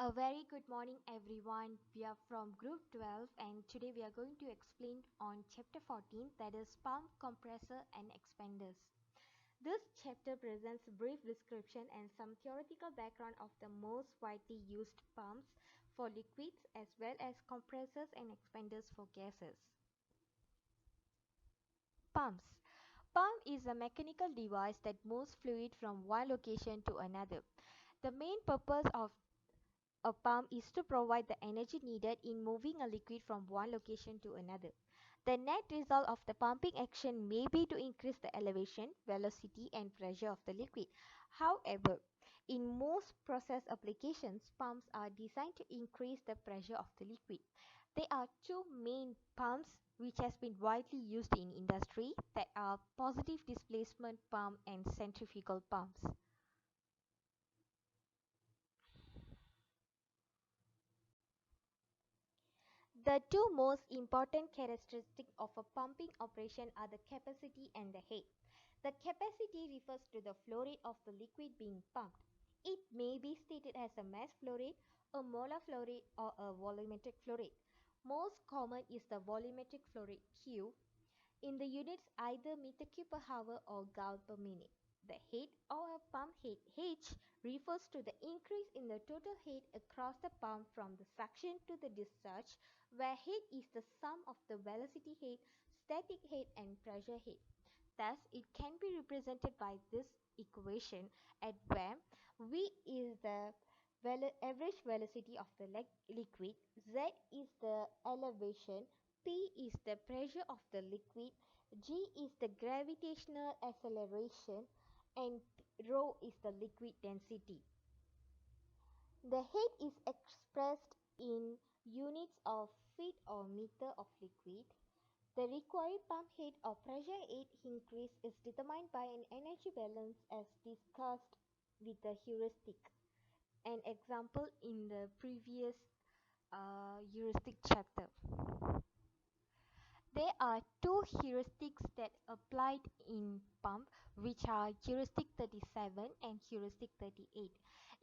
A very good morning, everyone. We are from Group 12, and today we are going to explain on Chapter 14, that is pump, compressor, and expanders. This chapter presents a brief description and some theoretical background of the most widely used pumps for liquids as well as compressors and expanders for gases. Pumps. Pump is a mechanical device that moves fluid from one location to another. The main purpose of a pump is to provide the energy needed in moving a liquid from one location to another. The net result of the pumping action may be to increase the elevation, velocity, and pressure of the liquid. However, in most process applications, pumps are designed to increase the pressure of the liquid. There are two main pumps which has been widely used in industry, that are positive displacement pump and centrifugal pumps. The two most important characteristics of a pumping operation are the capacity and the head. The capacity refers to the flow rate of the liquid being pumped. It may be stated as a mass flow rate, a molar flow rate, or a volumetric flow rate. Most common is the volumetric flow rate Q in the units either meter cube per hour or gal per minute. The head or a pump head H refers to the increase in the total head across the pump from the suction to the discharge, where head is the sum of the velocity head, static head, and pressure head. Thus, it can be represented by this equation at where V is the average velocity of the liquid, Z is the elevation, P is the pressure of the liquid, G is the gravitational acceleration, and rho is the liquid density. The head is expressed in units of feet or meter of liquid. The required pump head or pressure head increase is determined by an energy balance as discussed with the heuristic. An example in the previous heuristic chapter. There are two heuristics that applied in pump, which are heuristic 37 and heuristic 38.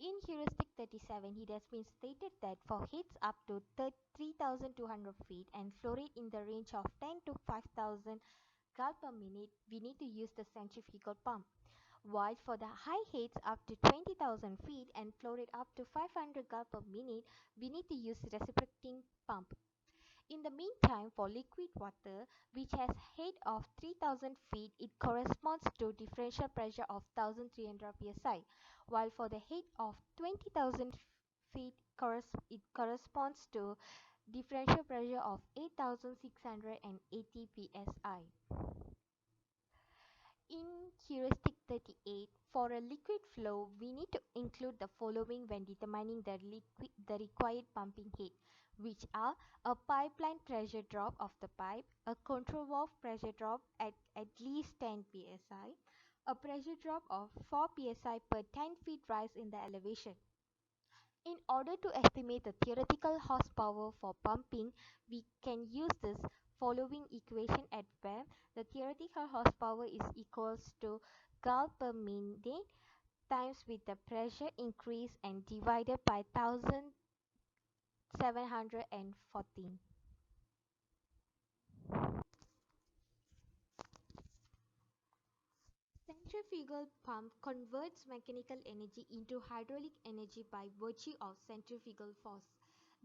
In heuristic 37, it has been stated that for heads up to 3,200 feet and flow rate in the range of 10 to 5,000 gal per minute, we need to use the centrifugal pump. While for the high heads up to 20,000 feet and flow rate up to 500 gal per minute, we need to use reciprocating pump. In the meantime, for liquid water, which has head of 3000 feet, it corresponds to differential pressure of 1300 psi, while for the head of 20,000 feet, it corresponds to differential pressure of 8680 psi. In heuristic 38, for a liquid flow, we need to include the following when determining the required pumping head, which are a pipeline pressure drop of the pipe, a control valve pressure drop at least 10 psi, a pressure drop of 4 psi per 10 feet rise in the elevation. In order to estimate the theoretical horsepower for pumping, we can use this following equation at where the theoretical horsepower is equals to gal per minute times with the pressure increase and divided by 1714. Centrifugal pump converts mechanical energy into hydraulic energy by virtue of centrifugal force.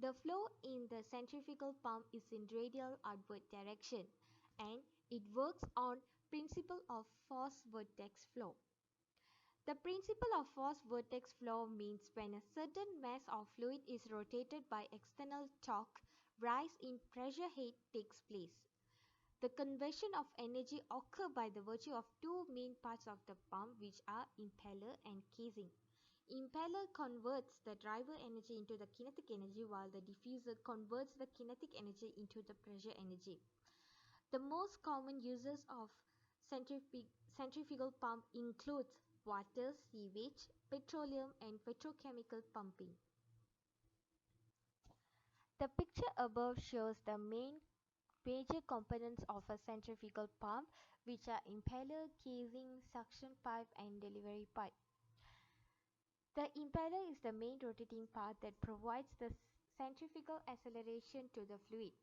The flow in the centrifugal pump is in radial outward direction, and it works on principle of force vortex flow. The principle of force vortex flow means when a certain mass of fluid is rotated by external torque, rise in pressure head takes place. The conversion of energy occurs by the virtue of two main parts of the pump, which are impeller and casing. Impeller converts the driver energy into the kinetic energy, while the diffuser converts the kinetic energy into the pressure energy. The most common uses of centrifugal pump includes water, sewage, petroleum, and petrochemical pumping. The picture above shows the major components of a centrifugal pump, which are impeller, casing, suction pipe, and delivery pipe. The impeller is the main rotating part that provides the centrifugal acceleration to the fluid.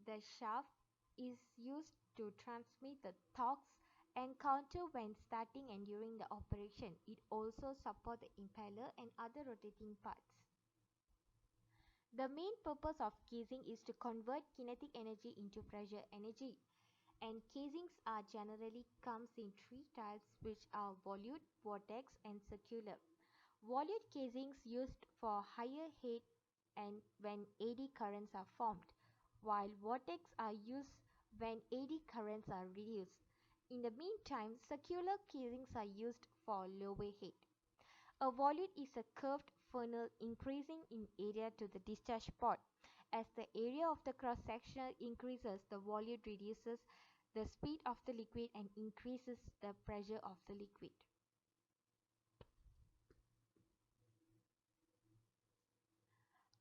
The shaft is used to transmit the torques and counter when starting and during the operation. It also supports the impeller and other rotating parts. The main purpose of casing is to convert kinetic energy into pressure energy, and casings are generally comes in three types, which are volute, vortex and circular. Volute casings used for higher heat and when eddy currents are formed, while vortex are used when eddy currents are reduced. In the meantime, circular casings are used for lower heat. A volute is a curved funnel increasing in area to the discharge port. As the area of the cross section increases, the volute reduces the speed of the liquid and increases the pressure of the liquid.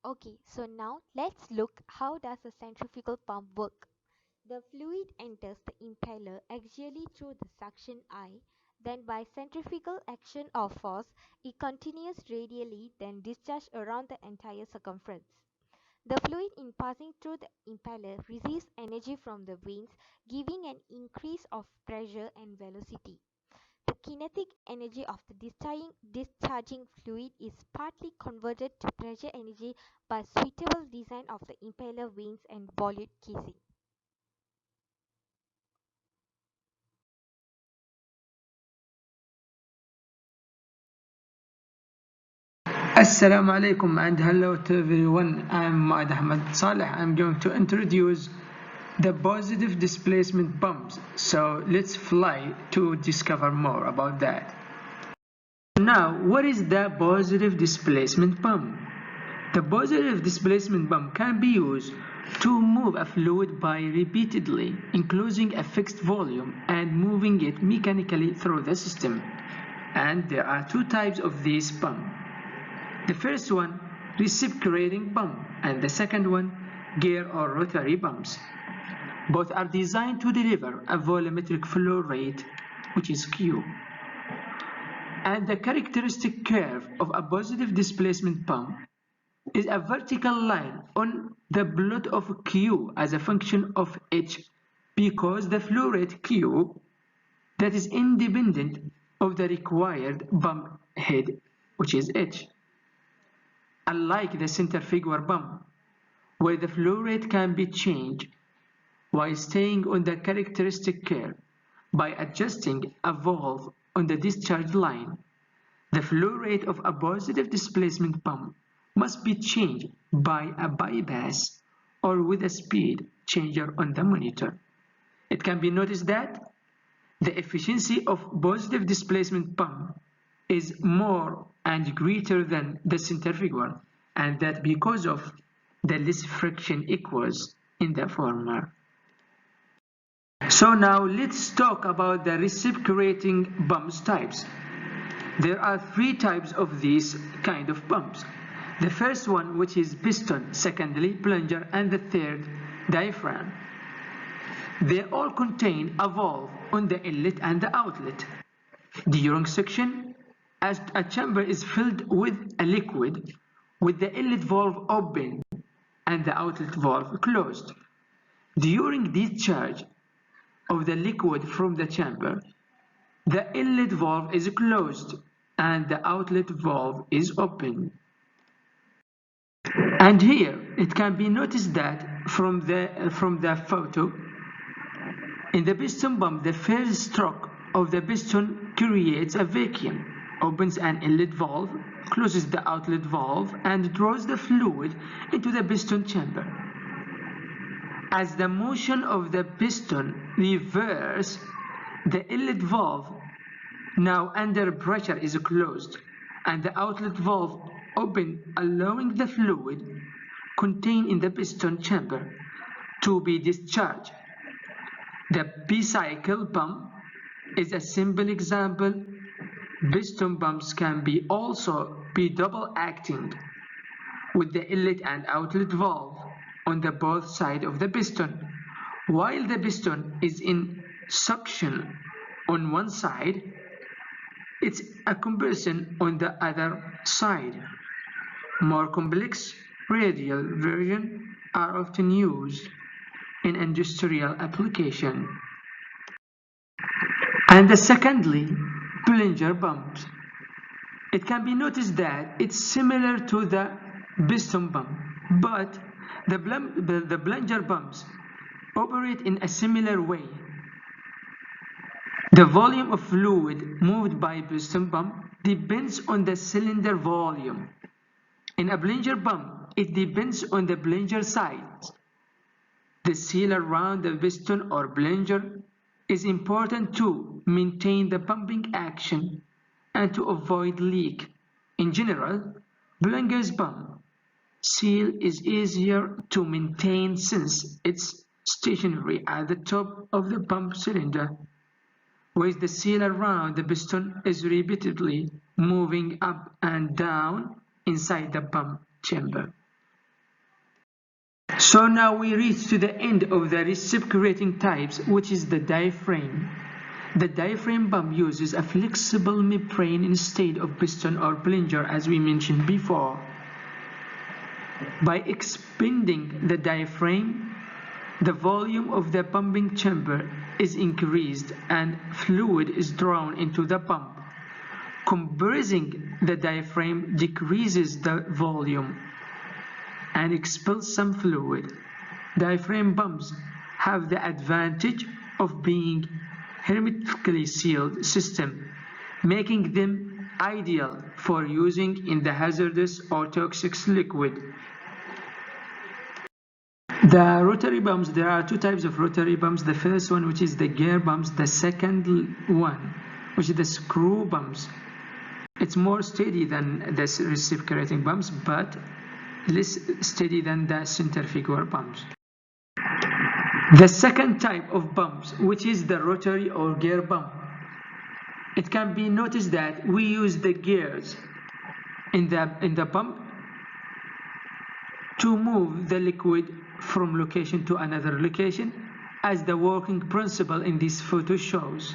Okay, so now let's look how does a centrifugal pump work. The fluid enters the impeller axially through the suction eye, then by centrifugal action or force, it continues radially, then discharges around the entire circumference. The fluid in passing through the impeller receives energy from the vanes, giving an increase of pressure and velocity. The kinetic energy of the discharging fluid is partly converted to pressure energy by suitable design of the impeller vanes and volute casing. Assalamu alaikum and hello to everyone. I'm Ahmed Saleh. I'm going to introduce the positive displacement pumps. So let's fly to discover more about that. Now, what is the positive displacement pump? The positive displacement pump can be used to move a fluid by repeatedly enclosing a fixed volume and moving it mechanically through the system. And there are two types of these pumps. The first one, reciprocating pump, and the second one, gear or rotary pumps. Both are designed to deliver a volumetric flow rate, which is Q. And the characteristic curve of a positive displacement pump is a vertical line on the plot of Q as a function of H, because the flow rate Q that is independent of the required pump head, which is H. Unlike the centrifugal pump, where the flow rate can be changed while staying on the characteristic curve by adjusting a valve on the discharge line, the flow rate of a positive displacement pump must be changed by a bypass or with a speed changer on the monitor. It can be noticed that the efficiency of positive displacement pump is more and greater than the centrifugal, and that because of the less friction equals in the former. So now let's talk about the reciprocating pumps types. There are three types of these kind of pumps. The first one, which is piston, secondly plunger, and the third diaphragm. They all contain a valve on the inlet and the outlet. During suction, as a chamber is filled with a liquid, with the inlet valve open and the outlet valve closed. During discharge of the liquid from the chamber, the inlet valve is closed and the outlet valve is open. And here it can be noticed that from the photo, in the piston pump, the first stroke of the piston creates a vacuum, opens an inlet valve, closes the outlet valve, and draws the fluid into the piston chamber. As the motion of the piston reverses, the inlet valve, now under pressure, is closed, and the outlet valve open, allowing the fluid contained in the piston chamber to be discharged. The P-cycle pump is a simple example. Piston pumps can also be double acting with the inlet and outlet valve on the both sides of the piston. While the piston is in suction on one side, It's a comparison on the other side. More complex radial versions are often used in industrial application. And the secondly, plunger pumps. It can be noticed that it's similar to the piston pump, but the plunger pumps operate in a similar way. The volume of fluid moved by piston pump depends on the cylinder volume. In a plunger pump, it depends on the plunger size. The seal around the piston or plunger is important to maintain the pumping action and to avoid leak. In general, plunger's pump seal is easier to maintain since it's stationary at the top of the pump cylinder, whereas the seal around the piston is repeatedly moving up and down inside the pump chamber. So now we reach to the end of the reciprocating types, which is the diaphragm. The diaphragm pump uses a flexible membrane instead of piston or plunger as we mentioned before. By expanding the diaphragm, the volume of the pumping chamber is increased and fluid is drawn into the pump. Compressing the diaphragm decreases the volume and expels some fluid. Diaphragm pumps have the advantage of being hermetically sealed system, making them ideal for using in the hazardous or toxic liquid. The rotary pumps, there are two types of rotary pumps. The first one, which is the gear pumps, the second one, which is the screw pumps. It's more steady than the reciprocating pumps, but less steady than the centrifugal pumps. The second type of pumps, which is the rotary or gear pump, it can be noticed that we use the gears in the pump to move the liquid from location to another location, as the working principle in this photo shows.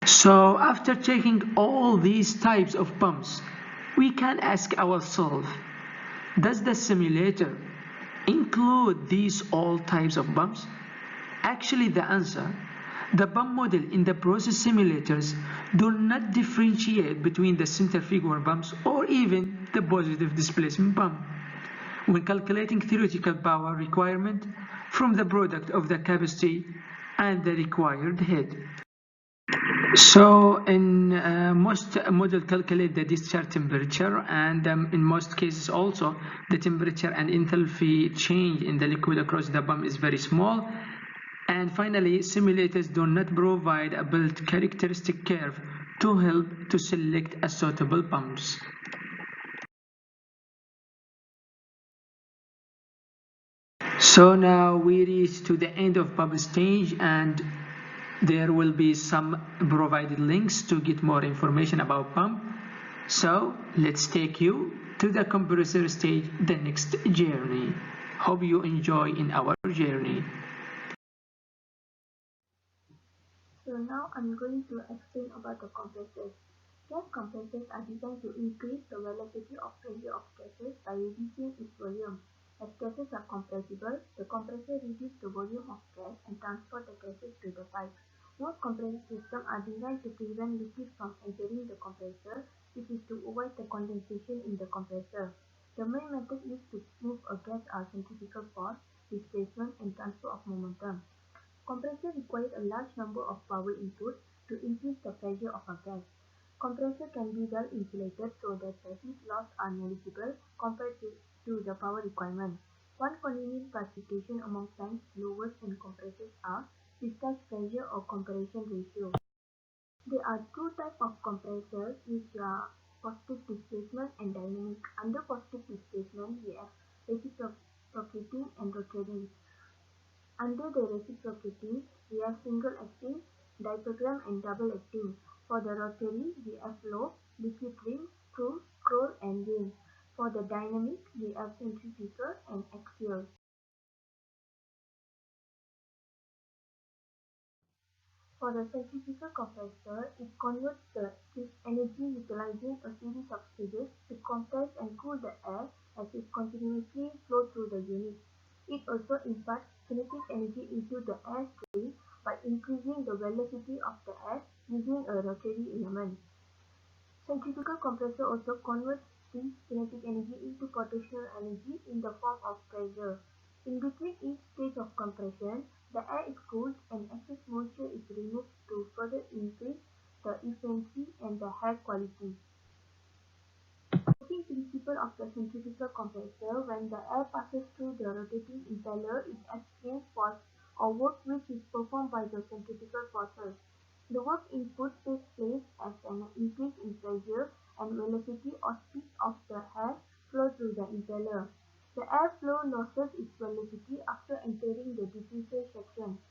So after checking all these types of pumps, we can ask ourselves, does the simulator include these all types of pumps? Actually, the answer, the pump model in the process simulators do not differentiate between the centrifugal pumps or even the positive displacement pump when calculating theoretical power requirement from the product of the capacity and the required head. So in most model calculate the discharge temperature, and in most cases also the temperature and enthalpy change in the liquid across the pump is very small. And finally, simulators do not provide a built characteristic curve to help to select a suitable pumps. So now we reach to the end of pump stage, and there will be some provided links to get more information about pump. So let's take you to the compressor stage, the next journey. Hope you enjoy in our journey. So now I'm going to explain about the compressors. Gas compressors are designed to increase the velocity of pressure of gases by reducing its volume. As gases are compressible, the compressor reduces the volume of gas and transport the gases to the pipe. Most compressor systems are designed to prevent liquid from entering the compressor, which is to avoid the condensation in the compressor. The main method used to move a gas are centrifugal force, displacement, and transfer of momentum. Compressor requires a large number of power inputs to increase the pressure of a gas. Compressor can be well insulated so that the heat loss are negligible compared to the power requirement. One convenient classification among fans, blowers, and compressors are discharge pressure or compression ratio. There are two types of compressors which are positive displacement and dynamic. Under positive displacement, we have reciprocating and rotating. Under the reciprocating, we have single-acting, diaphragm and double-acting. For the rotary, we have flow, liquid ring, screw, scroll and ring. For the dynamic, we have centrifugal and axial. For the centrifugal compressor, it converts the energy utilizing a series of stages to compress and cool the air as it continuously flows through the unit. It also imparts kinetic energy into the air stream by increasing the velocity of the air using a rotary element. Centrifugal compressor also converts this kinetic energy into potential energy in the form of pressure. In between each stage of compression, the air is cooled and excess moisture is removed to further increase the efficiency and the air quality. Working principle of the centrifugal compressor: when the air passes through the rotating impeller, it experiences force or work which is performed by the centrifugal forces. The work input takes place as an increase in pressure and velocity or speed of the air flow through the impeller. The airflow loses its velocity after entering the diffuser section.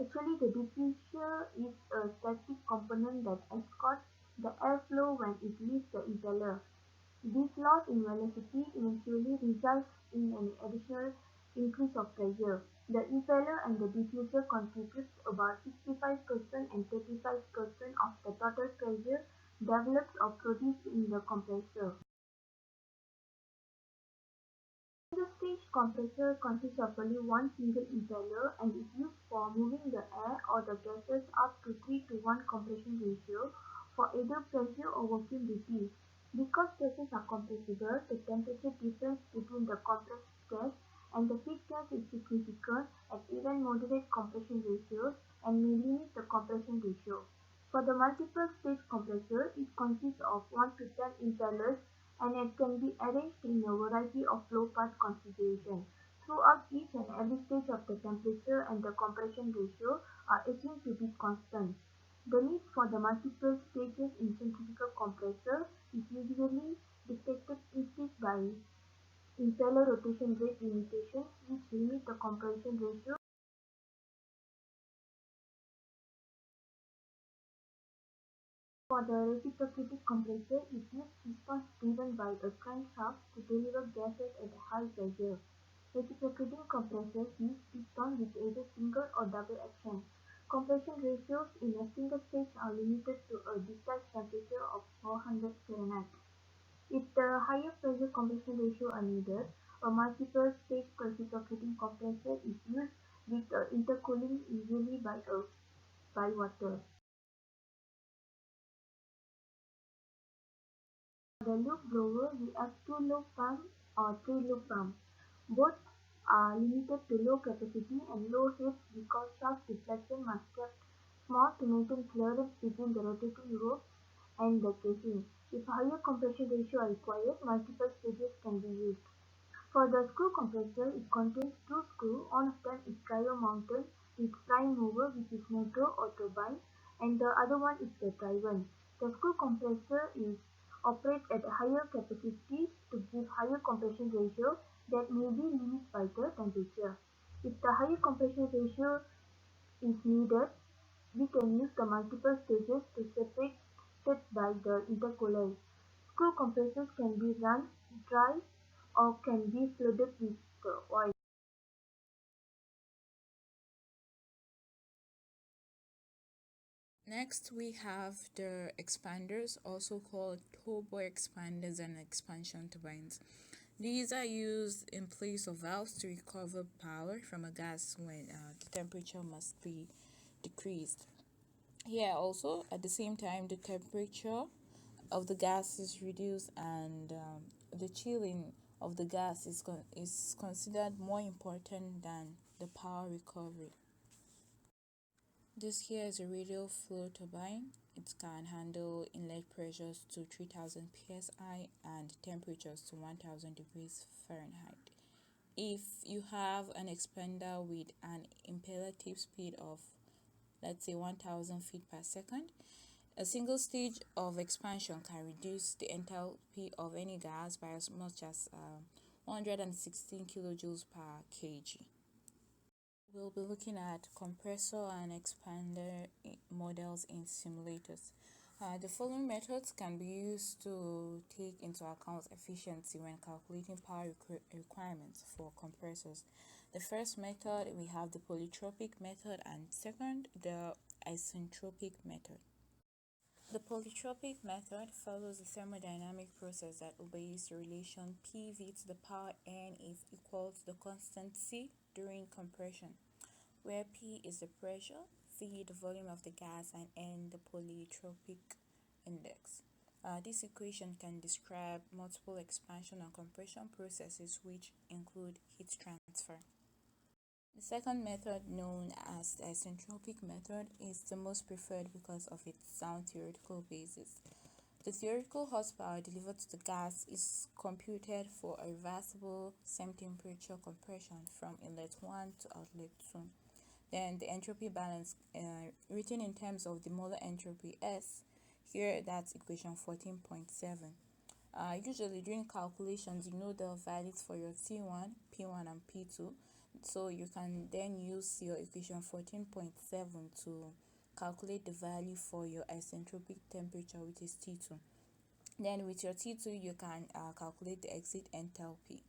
Actually, the diffuser is a static component that escorts the airflow when it leaves the impeller. This loss in velocity eventually results in an additional increase of pressure. The impeller and the diffuser contribute about 65% and 35% of the total pressure developed or produced in the compressor. Single-stage compressor consists of only one single impeller and is used for moving the air or the gases up to 3:1 compression ratio for either pressure or vacuum duties. Because gases are compressible, the temperature difference between the compressed gas and the feed gas is significant at even moderate compression ratios and may limit the compression ratio. For the multiple-stage compressor, it consists of 1 to 10 impellers and it can be arranged in a variety of flow path configurations. Throughout each and every stage of the temperature and the compression ratio are assumed to be constant. The need for the multiple stages in centrifugal compressor is usually dictated instead by impeller rotation rate limitations which limit the compression ratio. For the reciprocating compressor, it uses pistons driven by a crankshaft to deliver gases at a high pressure. Reciprocating compressors use pistons with either single or double action. Compression ratios in a single stage are limited to a discharge temperature of 400 Fahrenheit. If the higher pressure compression ratio are needed, a multiple stage reciprocating compressor is used with intercooling, usually by water. For the loop blower, we have two loop pumps or three loop pumps. Both are limited to low capacity and low head because shaft deflection must be kept small to maintain clearance between the rotating ropes and the casing. If higher compression ratio are required, multiple stages can be used. For the screw compressor, it contains two screws. One of them is gyro-mounted with prime mover, which is motor or turbine, and the other one is the driven. The screw compressor is operates at a higher capacity to give higher compression ratio that may be limited by the temperature. If the higher compression ratio is needed, we can use the multiple stages to separate by the intercooler. Screw compressors can be run dry or can be flooded with oil. Next, we have the expanders, also called turbo expanders and expansion turbines. These are used in place of valves to recover power from a gas when the temperature must be decreased. Here also, at the same time, the temperature of the gas is reduced and the chilling of the gas is considered more important than the power recovery. This here is a radial flow turbine. It can handle inlet pressures to 3000 psi and temperatures to 1000 degrees Fahrenheit. If you have an expander with an impeller tip speed of, let's say, 1000 feet per second, a single stage of expansion can reduce the enthalpy of any gas by as much as 116 kilojoules per kg. We'll be looking at compressor and expander models in simulators. The following methods can be used to take into account efficiency when calculating power requirements for compressors. The first method, we have the polytropic method, and second, the isentropic method. The polytropic method follows a thermodynamic process that obeys the relation PV to the power n is equal to the constant C during compression, where P is the pressure, V the volume of the gas, and N the polytropic index. This equation can describe multiple expansion and compression processes which include heat transfer. The second method, known as the isentropic method, is the most preferred because of its sound theoretical basis. The theoretical horsepower delivered to the gas is computed for a reversible same-temperature compression from inlet 1 to outlet 2. Then the entropy balance, written in terms of the molar entropy S, here that's equation 14.7. Usually during calculations, you know the values for your T1, P1, and P2. So you can then use your equation 14.7 to calculate the value for your isentropic temperature, which is T2. Then with your T2, you can calculate the exit enthalpy.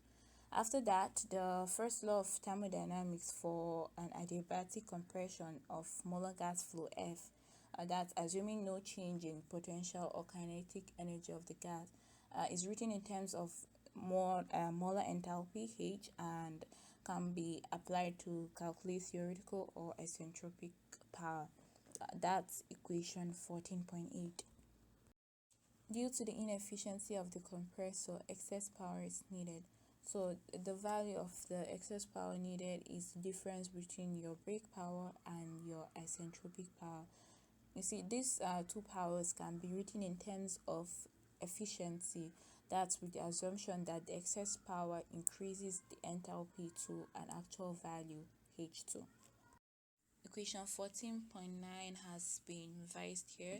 After that, the first law of thermodynamics for an adiabatic compression of molar gas flow F, that's assuming no change in potential or kinetic energy of the gas, is written in terms of molar enthalpy H and can be applied to calculate theoretical or isentropic power. That's equation 14.8. Due to the inefficiency of the compressor, excess power is needed. So the value of the excess power needed is the difference between your brake power and your isentropic power. You see, these two powers can be written in terms of efficiency. That's with the assumption that the excess power increases the enthalpy to an actual value, H2. Equation 14.9 has been revised here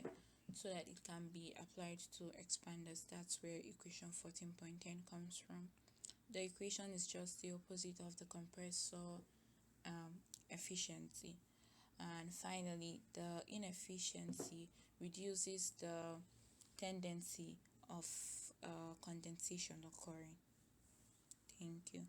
so that it can be applied to expanders. That's where equation 14.10 comes from. The equation is just the opposite of the compressor efficiency. And finally, the inefficiency reduces the tendency of condensation occurring. Thank you.